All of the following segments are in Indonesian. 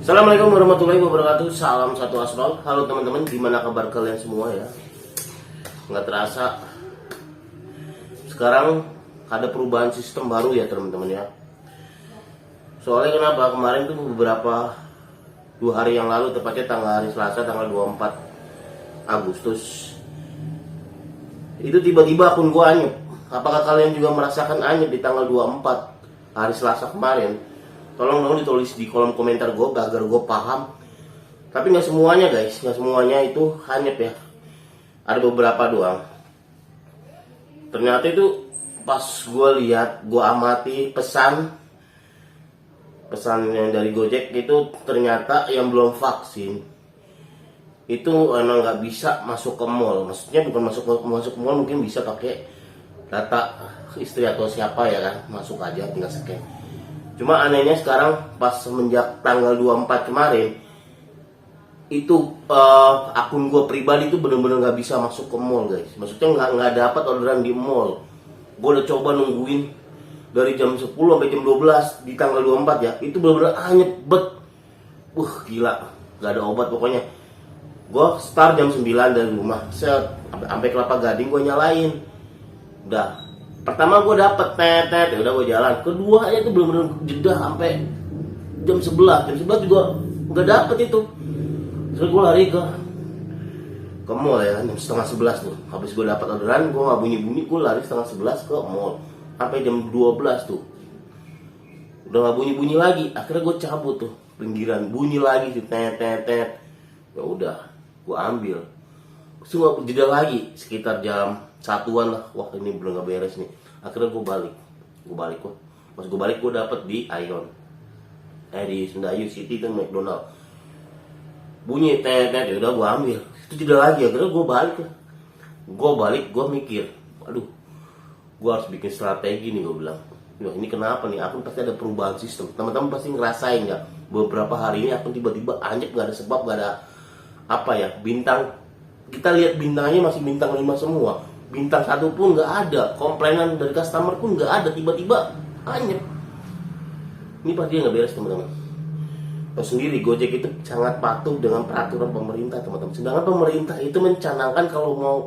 Assalamualaikum warahmatullahi wabarakatuh. Salam satu aspal. Halo teman-teman, gimana kabar kalian semua ya? Nggak terasa sekarang ada perubahan sistem baru ya teman-teman ya. Soalnya kenapa? Kemarin tuh beberapa 2 hari yang lalu, tepatnya hari Selasa tanggal 24 Agustus, itu tiba-tiba akun gua anyep. Apakah kalian juga merasakan anyep di tanggal 24 hari Selasa kemarin? Tolong dong ditulis di kolom komentar gue agar gue paham. Tapi nggak semuanya guys, nggak semuanya itu hanyep ya. Ada beberapa doang. Ternyata itu pas gue lihat, gue amati pesan yang dari Gojek itu, ternyata yang belum vaksin itu emang nggak bisa masuk ke mall. Maksudnya bukan masuk ke mall, mungkin bisa pakai data istri atau siapa ya kan, masuk aja tinggal scan. Cuma anehnya sekarang pas semenjak tanggal 24 kemarin itu akun gue pribadi itu bener-bener nggak bisa masuk ke mall guys. Maksudnya nggak dapat orderan di mall. Gue udah coba nungguin dari jam 10 sampai jam 12 di tanggal 24 ya. Itu bener-bener anyep bet. Gila, nggak ada obat pokoknya. Gue start jam 9 dari rumah, sampai Kelapa Gading gue nyalain. Udah, pertama gue dapet tet, udah gue jalan. Kedua itu bener-bener jeda sampai jam 11. Jam 11 juga nggak dapet itu. Terus gue lari ke mall ya, jam setengah 11 tuh. Habis gue dapat orderan, gue nggak bunyi-bunyi, gue lari setengah 11 ke mall sampai jam 12 tuh. Udah nggak bunyi-bunyi lagi. Akhirnya gue cabut tuh pinggiran, bunyi lagi tuh tet. Ya udah, gue ambil. Terus gue jeda lagi sekitar jam 1-an lah. Wah ini belum nggak beres nih. Akhirnya gue balik kok. Pas gue balik gue dapet di Ion, di Sendayu City kan, McDonald. Bunyi tet, ya udah gue ambil. Itu jeda lagi. Akhirnya gue balik. Gue mikir, aduh, gue harus bikin strategi nih, gue bilang. Ini kenapa nih? Akun pasti ada perubahan sistem. Teman-teman pasti ngerasain ya. Beberapa hari ini akun tiba-tiba anyep, gak ada sebab, gak ada apa ya, bintang. Kita lihat bintangnya masih bintang 5 semua. Bintang 1 pun nggak ada. Komplainan dari customer pun nggak ada. Tiba-tiba anyep. Ini pasti nggak beres teman-teman. Tahu sendiri, Gojek itu sangat patuh dengan peraturan pemerintah teman-teman. Sedangkan pemerintah itu mencanangkan kalau mau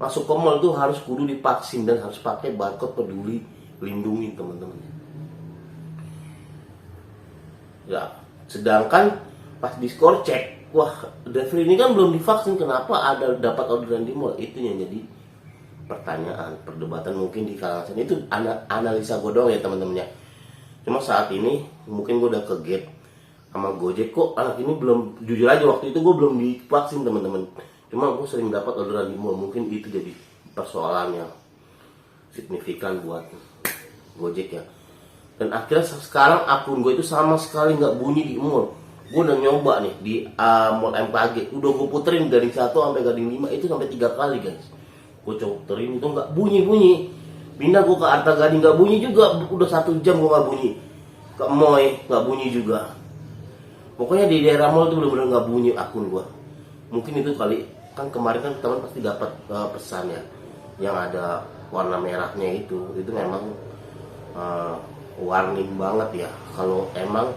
masuk ke mall itu harus kudu divaksin dan harus pakai barcode peduli lindungi teman-teman. Ya, sedangkan pas di score cek, wah, driver ini kan belum divaksin, kenapa ada dapat orderan di mall? Itu yang jadi pertanyaan, perdebatan mungkin di kalangan sana. Itu analisa gue doang ya teman-teman ya. Cuma saat ini mungkin gue udah kegep sama Gojek, kok anak ini belum, jujur aja waktu itu gue belum divaksin teman-teman. Cuma gue sering dapat orderan di mall, mungkin itu jadi persoalan yang signifikan buat Gojek ya. Dan akhirnya sekarang akun gue itu sama sekali nggak bunyi di mall. Gue udah nyoba nih di mall MKG, udah gue puterin dari 1 sampai Gading 5 itu sampai 3 kali guys. Gue coba puterin itu nggak bunyi. Pindah gue ke Arta Gading nggak bunyi juga, udah 1 jam gue nggak bunyi. Ke Moy nggak bunyi juga. Pokoknya di daerah mall itu bener-bener nggak bunyi akun gue. Mungkin itu kali, kan kemarin kan teman pasti dapat pesan ya, yang ada warna merahnya itu memang warning banget ya. Kalau emang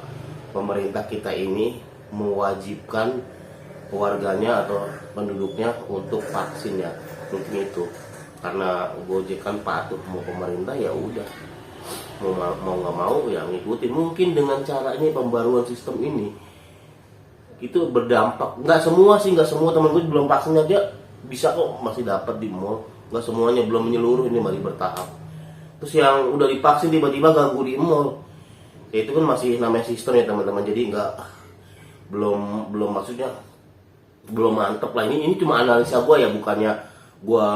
pemerintah kita ini mewajibkan warganya atau penduduknya untuk vaksin ya, mungkin itu karena Gojek kan patuh mau pemerintah, ya udah mau nggak mau ya ngikutin. Mungkin dengan cara ini, pembaruan sistem ini itu berdampak. Nggak semua teman gue belum vaksin aja bisa kok masih dapat di mall. Nggak semuanya, belum menyeluruh, ini masih bertahap. Terus yang udah divaksin tiba-tiba ganggu di mall, ya itu kan masih namanya sistem ya teman-teman. Jadi belum maksudnya belum mantep lah. Ini cuma analisa gue ya, bukannya gue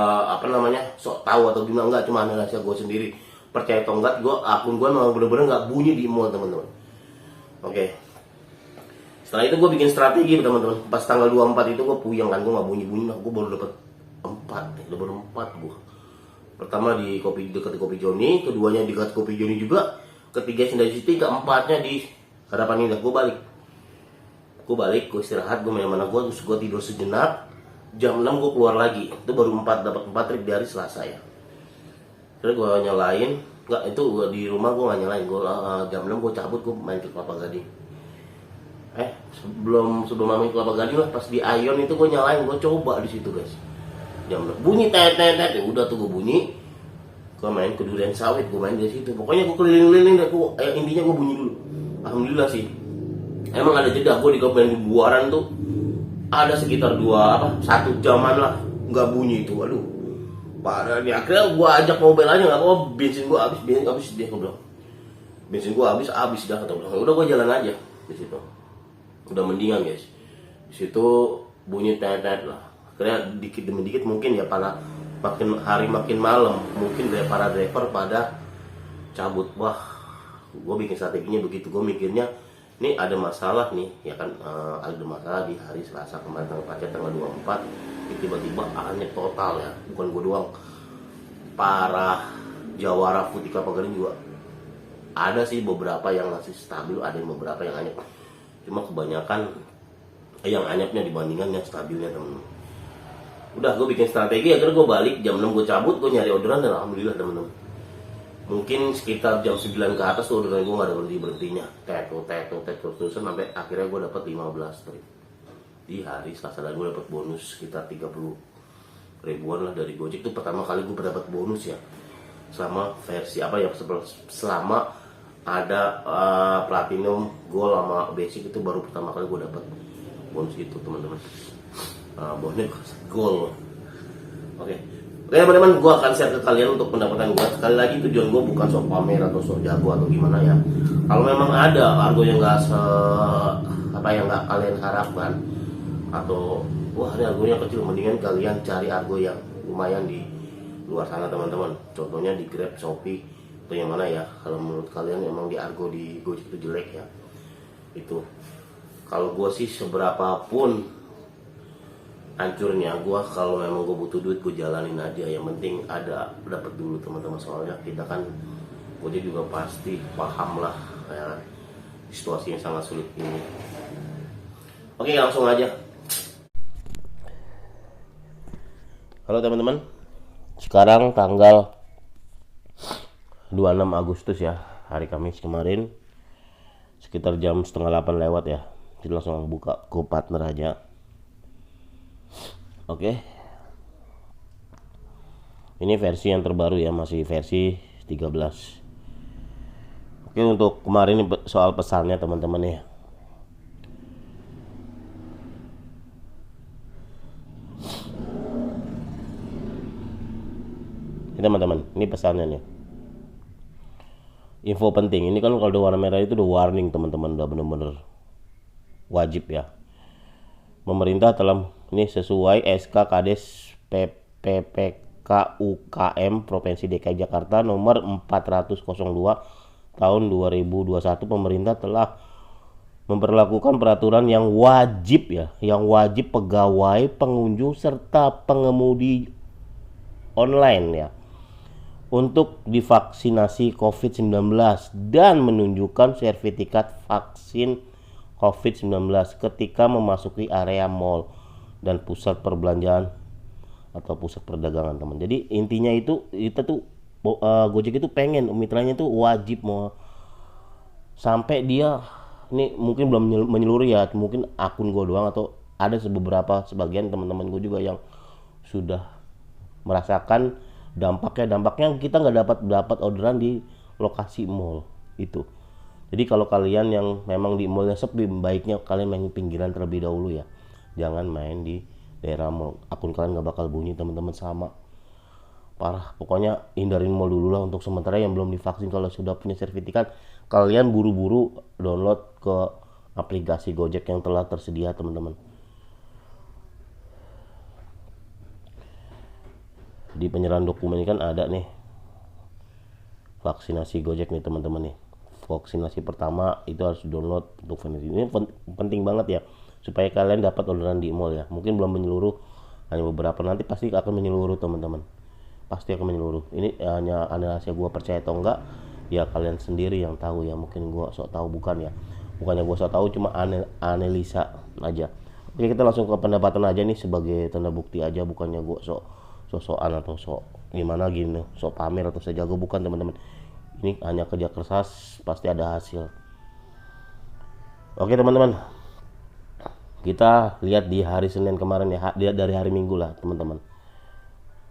sok tahu atau gimana, enggak, cuma analisa gue sendiri. Percaya atau enggak, akun gue memang bener-bener nggak bunyi di mall teman-teman. Oke. Setelah itu gue bikin strategi teman-teman. Pas tanggal 24 itu gue puyeng kan, gue nggak bunyi-bunyi. Gue baru dapat 4 gue. Pertama di dekat Kopi Joni, keduanya di dekat Kopi Joni juga, ketiga Sendayu City, keempatnya di Harapan Indah. Gue balik, gue istirahat, gue main mana gue, terus gue tidur sejenak. Jam 6 gue keluar lagi. Itu baru dapat 4 trip di hari Selasa ya. Terus gue nyalain, enggak, itu di rumah gue nggak nyalain. Gue jam 6 gue cabut, gue main ke Kelapa Gading. sebelum mami Kelapa Gading lah, pas di Ion itu gue nyalain, gue coba di situ guys. Jam bunyi tet tet tet, ya udah tuh gue bunyi, gue main ke Durian Sawit, gue main di situ. Pokoknya gue keliling-keliling deh, intinya gue bunyi dulu. Alhamdulillah sih, emang ada jeda. Gue di main di Buaran tuh ada sekitar 1 jaman lah nggak bunyi itu. Aduh, parah nih. Akhirnya gue ajak mobil aja, nggak apa, bensin gue habis dia, gue bilang bensin gue habis dah, kata gue. Udah gue jalan aja di situ. Udah mendingan guys. Di situ bunyi tet-tet lah. Akhirnya dikit demi dikit mungkin ya, pada makin hari makin malam, mungkin dari para driver pada cabut. Wah, gue bikin strateginya begitu. Gue mikirnya ini ada masalah nih, ya kan, ada masalah di hari Selasa kemarin tanggal 24. Tiba-tiba aneh total ya, bukan gue doang. Para jawara putih Kelapa Gading juga ada sih beberapa yang masih stabil, ada yang beberapa yang anyep. Cuma kebanyakan yang anyepnya dibandingkan yang stabilnya, temen. Udah gue bikin strategi, akhirnya gue balik jam 6, gue cabut, gue nyari orderan, dan alhamdulillah temen-temen, mungkin sekitar jam 9 ke atas tuh orderan gue gak ada berhentinya, terusan sampai akhirnya gue dapat 15 trip di hari Selasa. Dan gue dapat bonus sekitar 30 ribuan lah dari Gojek. Itu pertama kali gue dapat bonus ya, selama versi selama ada platinum, gold sama basic, itu baru pertama kali gue dapat bonus itu teman-teman. Bonus gold. Oke, teman-teman, gue akan share ke kalian untuk pendapatan gue. Sekali lagi tujuan gue bukan sok pamer atau sok jago atau gimana ya. Kalau memang ada argo yang nggak yang nggak kalian harapkan, atau wah ini argonya kecil, mendingan kalian cari argo yang lumayan di luar sana teman-teman. Contohnya di Grab, Shopee, atau yang mana ya. Kalau menurut kalian emang di argo di Gojek itu jelek ya, itu kalau gue sih seberapapun hancurnya gue, kalau memang gue butuh duit gue jalanin aja. Yang penting ada dapat dulu teman-teman, soalnya kita kan Gojek juga pasti paham lah ya, situasi yang sangat sulit ini. Oke, langsung aja. Halo teman-teman, sekarang tanggal 26 Agustus ya, hari Kamis kemarin, sekitar jam 7:30 lewat ya. Jadi langsung buka GoPartner aja. Oke, ini versi yang terbaru ya, masih versi 13. Oke, untuk kemarin soal pesannya teman-teman ya. Ini teman-teman, ini pesannya nih. Info penting, ini kan kalau udah warna merah itu udah warning teman-teman, udah bener-bener wajib ya. Pemerintah telah ini sesuai SK Kades PPPK UKM Provinsi DKI Jakarta nomor 402 tahun 2021, pemerintah telah memperlakukan peraturan yang wajib ya, yang wajib pegawai, pengunjung serta pengemudi online ya untuk divaksinasi COVID-19 dan menunjukkan sertifikat vaksin COVID-19 ketika memasuki area mal dan pusat perbelanjaan atau pusat perdagangan teman. Jadi intinya itu kita tuh Gojek itu pengen mitranya itu wajib mau sampai dia ini mungkin belum menyeluruh ya, mungkin akun gue doang atau ada sebagian teman-teman gue juga yang sudah merasakan dampaknya kita nggak dapat orderan di lokasi mall itu. Jadi kalau kalian yang memang di mallnya sepi, baiknya kalian main pinggiran terlebih dahulu ya, jangan main di daerah mall. Akun kalian nggak bakal bunyi teman-teman, sama parah. Pokoknya hindarin mall dulu lah untuk sementara. Yang belum divaksin, kalau sudah punya sertifikat, kalian buru-buru download ke aplikasi Gojek yang telah tersedia teman-teman. Di penyerahan dokumen ini kan ada nih vaksinasi Gojek nih teman-teman nih. Vaksinasi pertama itu harus download untuk vaksinasi. Ini penting banget ya, supaya kalian dapat orderan di mall ya. Mungkin belum menyeluruh, hanya beberapa, nanti pasti akan menyeluruh teman-teman, pasti akan menyeluruh. Ini hanya analisa gue, percaya atau enggak ya kalian sendiri yang tahu ya. Mungkin gue sok tahu, bukannya gue sok tahu, cuma analisa aja. Oke, kita langsung ke pendapatan aja nih, sebagai tanda bukti aja, bukannya gue sok-sokan atau sok gimana gini, sok pamer atau saya jago, bukan teman-teman. Ini hanya kerja keras, pasti ada hasil. Oke teman-teman, Kita lihat di hari Senin kemarin ya, lihat dari hari Minggu lah teman-teman.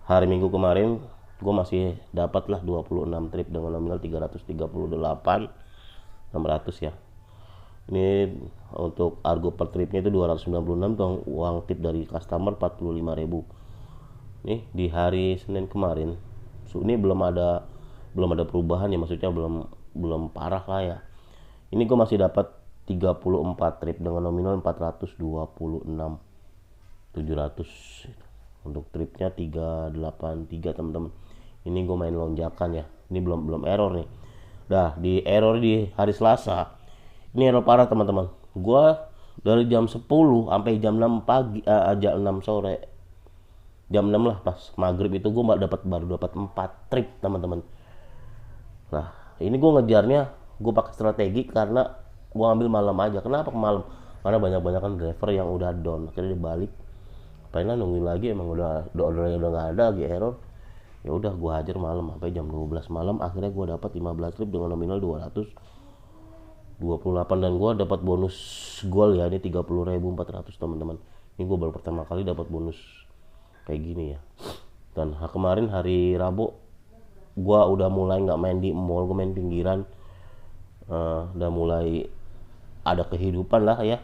Hari Minggu kemarin gue masih dapat lah 26 trip dengan nominal 338.600 ya. Ini untuk argo per tripnya itu 296, tuh uang tip dari customer 45.000. Nih di hari Senin kemarin, ini belum ada perubahan ya, maksudnya belum parah lah ya. Ini gue masih dapat 34 trip dengan nominal 426.700. Untuk tripnya 383 teman-teman. Ini gue main lonjakan ya. Ini belum error nih. Dah di error di hari Selasa. Ini error parah teman-teman. Gue dari jam 10 sampai jam 6 pagi, jam 6 sore. Jam 6 lah pas maghrib itu gue baru dapat 4 trip teman-teman. Nah ini gue ngejarnya, gue pakai strategi karena gue ambil malam aja. Kenapa ke malam? Karena banyak-banyakan driver yang udah down, akhirnya dia balik. Apain lah nungguin lagi, emang ordernya udah nggak ada, lagi error. Ya udah gue hajar malam sampai jam 12 malam. Akhirnya gue dapat 15 trip dengan nominal 228, dan gue dapat bonus gold ya, ini 30.400 teman-teman. Ini gue baru pertama kali dapat bonus kayak gini ya. Dan kemarin hari Rabu gue udah mulai nggak main di mall, gue main pinggiran. Udah mulai ada kehidupan lah ya.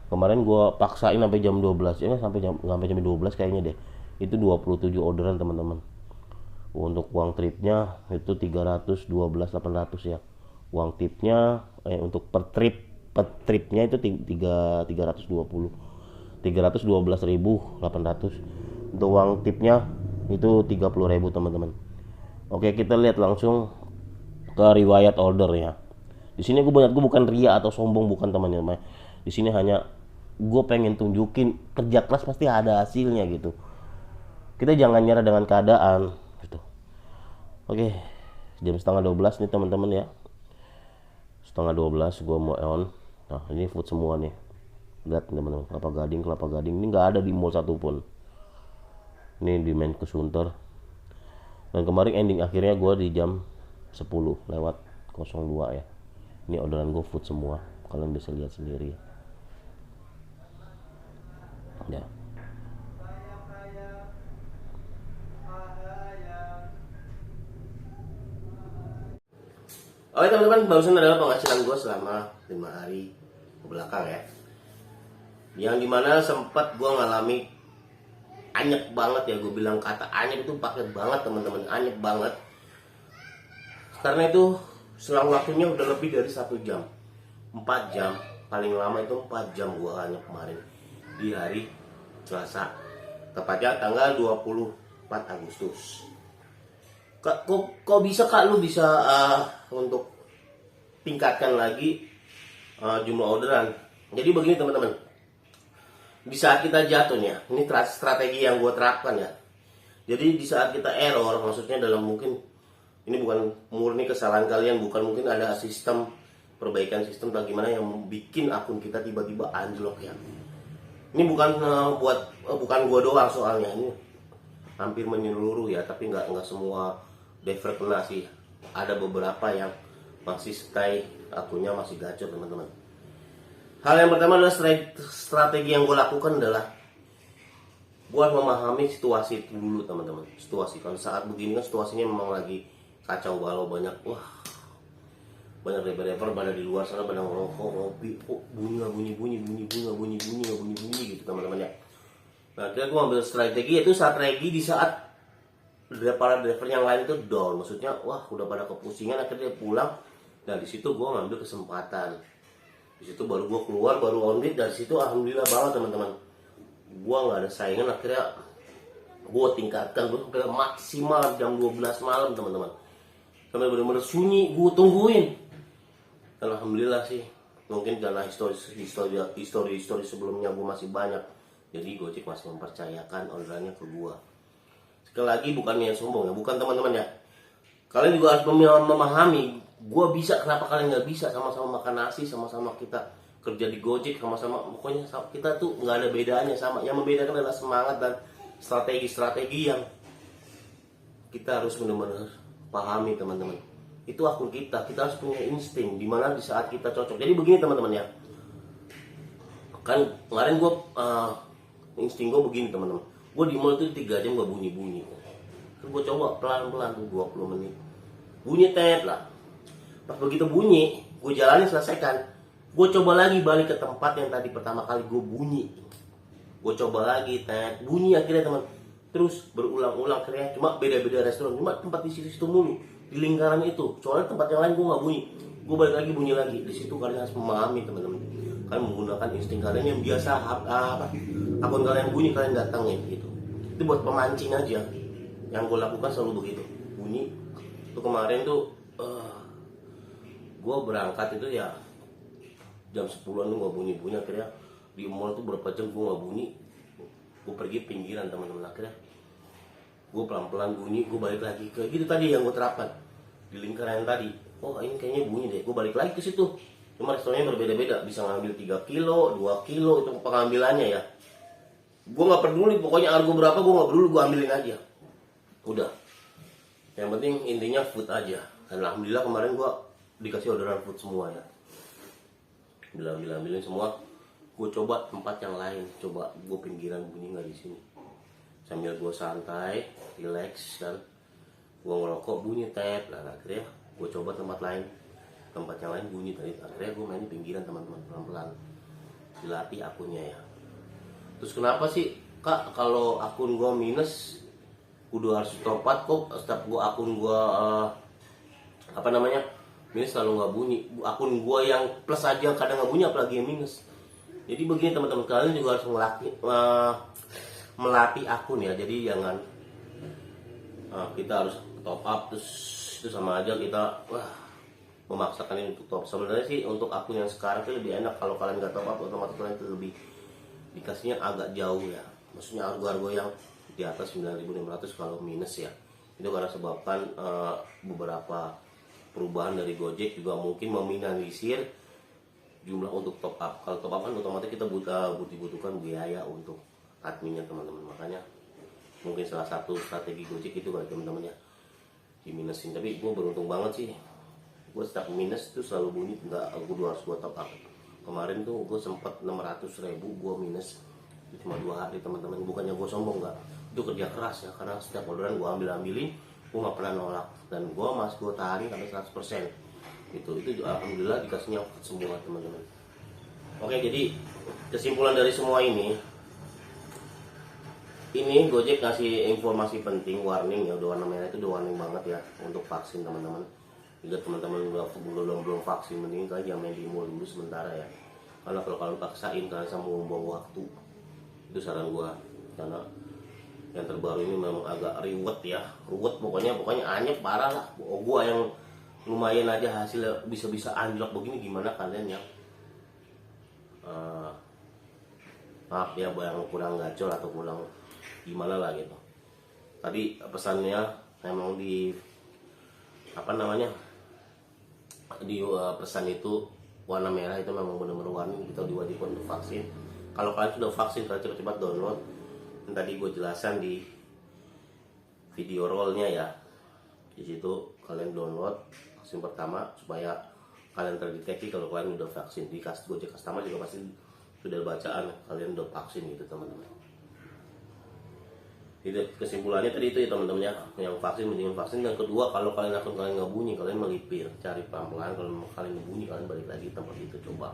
Kemarin gue paksain sampai jam 12 ya, sampai jam 12 kayaknya deh. Itu 27 orderan teman-teman. Untuk uang tripnya itu 312.800 ya. Uang tipnya untuk per tripnya itu 312.800. Untuk uang tipnya itu 30.000 teman-teman. Oke, kita lihat langsung ke riwayat order ya. Di sini gue bukan ria atau sombong, bukan teman-teman. Di sini hanya gue pengen tunjukin kerja keras pasti ada hasilnya gitu. Kita jangan nyerah dengan keadaan gitu. Oke, jam setengah 12 nih teman-teman ya. Setengah 12 gue mau on. Nah ini food semua nih. Lihat teman-teman, kelapa gading ini nggak ada di mall satupun. Ini di main ke Sunter. Dan kemarin ending akhirnya gue di jam 10:02 ya. Ini orderan gue food semua, kalian bisa lihat sendiri ya. Oke teman-teman, barusan adalah penghasilan gue selama 5 hari ke belakang ya, yang dimana sempat gue ngalami anyep banget ya. Gue bilang kata anyep itu pakai banget teman-teman, anyep banget. Karena itu selang waktunya udah lebih dari 1 jam, 4 jam, paling lama itu 4 jam gue anyep kemarin di hari Selasa, tepatnya tanggal 24 Agustus. Kok bisa kak lu bisa untuk tingkatkan lagi jumlah orderan? Jadi begini teman-teman, di saat kita jatuh nih ya, ini strategi yang gue terapkan ya. Jadi di saat kita error, maksudnya dalam mungkin ini bukan murni kesalahan kalian, bukan mungkin ada sistem perbaikan sistem bagaimana yang bikin akun kita tiba-tiba anjlok ya. Ini bukan bukan gue doang soalnya, ini hampir menyeluruh ya, tapi nggak semua driver kena sih. Ada beberapa yang masih stay, akunnya masih gacor teman-teman. Hal yang pertama adalah strategi yang gue lakukan adalah buat memahami situasi itu dulu teman-teman. Situasi kalau saat begini kan situasinya memang lagi kacau balau, banyak driver pada di luar sana pada ngerokok, ngopi, bunyi gitu teman-teman ya. Nah, akhirnya gue ambil strategi, yaitu strategi di saat para driver yang lain itu down, maksudnya wah udah pada kepusingan, akhirnya dia pulang. Nah di situ gue ngambil kesempatan, di situ baru gue keluar, baru on lead. Dari situ alhamdulillah banget teman-teman, gue nggak ada saingan. Akhirnya gue tingkatkan, gue sampai maksimal jam 12 malam teman-teman, sampai benar-benar sunyi gue tungguin. Dan alhamdulillah sih, mungkin karena histori sebelumnya gue masih banyak, jadi Gojek masih mempercayakan orderannya ke gue. Sekali lagi bukan yang sombong ya, bukan teman-teman ya. Kalian juga harus memahami, gue bisa, kenapa kalian nggak bisa? Sama-sama makan nasi, sama-sama kita kerja di Gojek, sama-sama, pokoknya kita tuh nggak ada bedanya sama. Yang membedakan adalah semangat dan strategi-strategi yang kita harus benar-benar pahami teman-teman. Itu akun kita harus punya insting dimana di saat kita cocok. Jadi begini teman-teman ya, Kan kemarin gue insting gue begini teman-teman, gue di mall itu 3 jam gak bunyi-bunyi. Terus gue coba pelan-pelan tuh 20 menit bunyi tet lah. Pas begitu bunyi, gue jalani selesaikan, gue coba lagi balik ke tempat yang tadi pertama kali gue bunyi. Gue coba lagi tet bunyi akhirnya teman. Terus berulang-ulang akhirnya, cuma beda-beda restoran, cuma tempat di situ mulu di lingkaran itu. Soalnya tempat yang lain gue nggak bunyi, gue balik lagi bunyi lagi. Di situ kalian harus memahami teman-teman, kalian menggunakan insting kalian yang biasa akun kalian bunyi kalian datangin gitu. Itu buat pemancing aja. Yang gue lakukan selalu begitu, bunyi. Itu kemarin tuh gue berangkat itu ya jam 10-an tuh gak bunyi-bunyi. Akhirnya di mall tuh berapa jam gue gak bunyi. Gue pergi pinggiran teman-teman, akhirnya gue pelan-pelan bunyi, gue balik lagi ke gitu tadi yang gue terapkan di lingkaran yang tadi. Oh ini kayaknya bunyi deh, gue balik lagi ke situ. Cuma restorannya berbeda-beda, bisa ngambil 3 kilo, 2 kilo itu pengambilannya ya. Gue gak peduli, pokoknya harga berapa gue gak peduli, gue ambilin aja. Udah, yang penting intinya food aja. Dan alhamdulillah kemarin gue dikasih orderan food semua ya, ambilin semua. Gue coba tempat yang lain, coba gue pinggiran bunyi nggak di sini. Sambil gue santai, relax dan gue ngerokok bunyi tet. Nah akhirnya gue coba tempat yang lain bunyi tadi. Akhirnya gue main di pinggiran teman-teman, pelan-pelan dilatih akunnya ya. Terus kenapa sih kak kalau akun gue minus udah harus top up kok? Setiap gue akun gue minus selalu nggak bunyi. Akun gue yang plus aja kadang nggak bunyi, apalagi yang minus. Jadi begini teman-teman, kalian juga harus melatih akun ya. Jadi jangan kita harus top up terus itu sama aja kita memaksakan ini untuk top. Sebenarnya sih untuk akun yang sekarang itu lebih enak kalau kalian nggak top up, otomatis kalian itu lebih dikasihnya agak jauh ya. Maksudnya harga-harga yang di atas 9.500 kalau minus ya. Itu karena sebabkan beberapa perubahan dari Gojek juga mungkin meminimalisir jumlah untuk top up. Kalau top up kan otomatis kita butuhkan biaya untuk adminnya teman-teman. Makanya mungkin salah satu strategi Gojek itu kali teman-teman ya, diminusin. Tapi gue beruntung banget sih, gue setiap minus itu selalu bunyi, nggak gue harus gue top up. Kemarin tuh gue sempat 600.000 gue minus cuma 2 hari teman-teman. Bukannya gue sombong, nggak, itu kerja keras ya, karena setiap orderan gue ambilin, gue nggak pernah nolak dan gue gue tarik sampai 100%. Itu alhamdulillah dikasihnya semua teman-teman. Oke, jadi kesimpulan dari semua ini Gojek kasih informasi penting, warning ya. Udah warna merah itu udah warning banget ya untuk vaksin teman-teman. Jika teman-teman belum vaksin, mending kalian jangan main di mall dulu sementara ya. Karena kalau kalian paksain kalian sama membuang waktu. Itu saran gua. Karena yang terbaru ini memang agak ruwet pokoknya anyep parah lah. Gua yang lumayan aja hasilnya bisa anjlok begini, gimana kalian yang maaf ya yang kurang gacor atau kurang gimana lah gitu. Tadi pesannya memang di pesan itu warna merah itu memang benar-benar warning, kita diwajibkan untuk vaksin. Kalau kalian sudah vaksin, kalian cepat-cepat download yang tadi gue jelaskan di video rollnya ya. Di situ kalian download vaksin pertama supaya kalian terdeteksi kalau kalian udah vaksin. Di Gojek Customer juga pasti sudah bacaan kalian udah vaksin gitu teman-teman. Jadi kesimpulannya tadi itu ya teman-teman ya, yang vaksin mendingan vaksin. Dan kedua, kalau kalian nggak bunyi, kalian melipir, cari pelan-pelan. Kalau kalian nggak bunyi, kalian balik lagi tempat itu, coba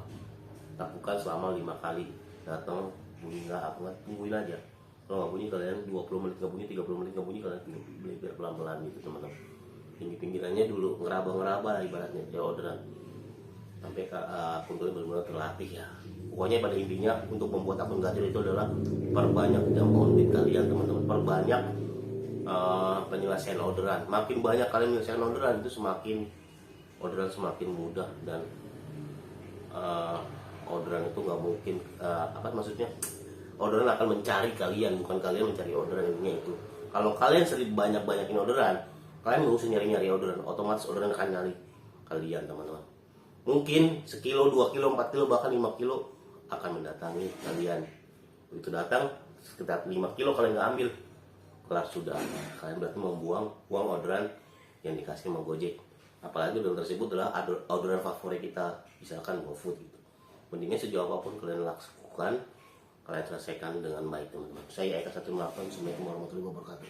lakukan selama 5 kali. Datang bunyi nggak, aku nggak, tungguin aja. Kalau nggak bunyi, kalian 20 menit nggak bunyi, 30 menit nggak bunyi, kalian melipir pelan-pelan gitu teman-teman. Pinggirannya dulu ngeraba-ngeraba ibaratnya ya orderan sampai akun kalian benar-benar terlatih ya. Pokoknya pada intinya untuk membuat akun gacor itu adalah perbanyak jam audit kalian teman-teman, perbanyak penyelesaian orderan. Makin banyak kalian menyelesaikan orderan, itu orderan semakin mudah. Dan orderan itu nggak mungkin maksudnya orderan akan mencari kalian, bukan kalian mencari orderan. Intinya itu kalau kalian sering banyakin orderan, kalian nggak usah nyari orderan, otomatis orderan akan nyari kalian teman-teman. Mungkin sekilo, 2 kilo, 4 kilo, bahkan 5 kilo akan mendatangi kalian. Begitu datang sekitar 5 kilo kalian nggak ambil, kelar sudah. Kalian berarti membuang orderan yang dikasih sama Gojek. Apalagi orderan tersebut adalah orderan favorit kita, misalkan GoFood gitu. Mendingnya sejauh apapun kalian lakukan, kalian selesaikan dengan baik teman-teman. Saya Eka 158. Assalamualaikum warahmatullahi wabarakatuh.